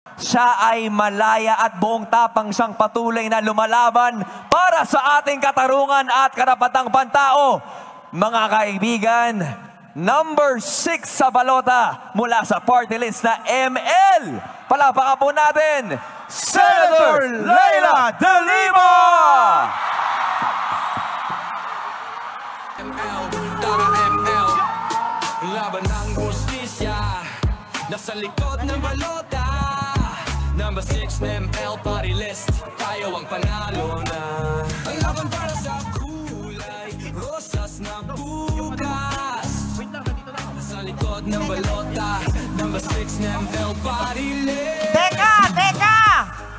Siya ay malaya at buong tapang siyang patuloy na lumalaban para sa ating katarungan at karapatang pantao. Mga kaibigan, number 6 sa balota mula sa party list na ML. Palapakan po natin, Senator Leila De Lima! ML, laban ng justisya, nasa likod ng balota. Number 6 na ML party list, tayo ang panalo na. Ang laban para sa kulay, rosas na bukas. Nasa likod ng balota, number 6 na ML party list. Teka!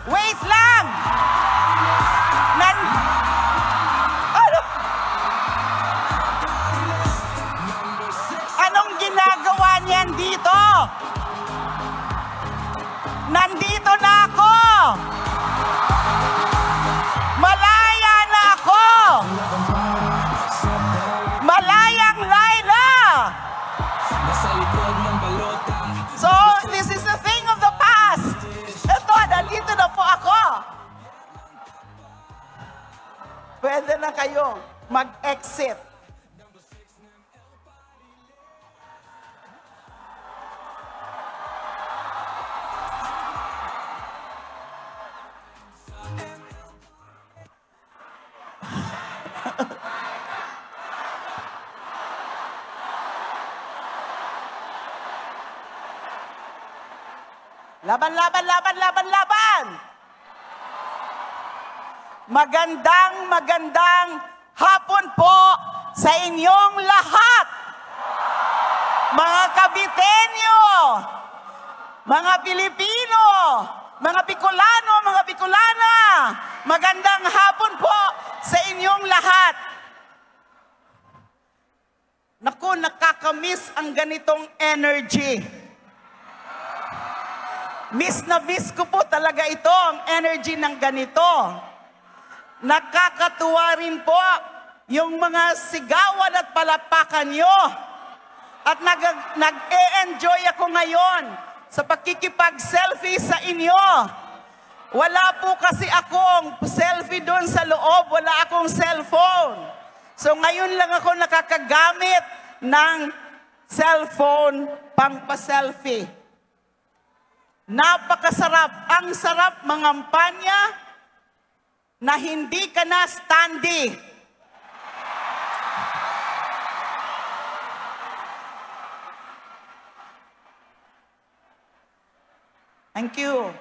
Wait lang! Anong ginagawa niyan dito? Nandito na ako! Malaya na ako! Malayang Laila! Nasa likod ng balota. So, this is the thing of the past. Ito, nandito na po ako. Pwede na kayo mag-exit. Laban! Magandang hapon po sa inyong lahat. Mga Kabitenyo, mga Pilipino, mga Bicolano, mga Bicolana, magandang hapon po sa inyong lahat. Naku, nakakamiss ang ganitong energy. Miss na miss ko po talaga ito, ang energy ng ganito. Nakakatuwa rin po yung mga sigawan at palapakan nyo. At nag-e-enjoy ako ngayon sa pagkikipag-selfie sa inyo. Wala po kasi akong selfie doon sa loob, wala akong cellphone. So ngayon lang ako nakakagamit ng cellphone pang pa-selfie. Napakasarap. Ang sarap mangampanya na hindi ka na standee. Thank you.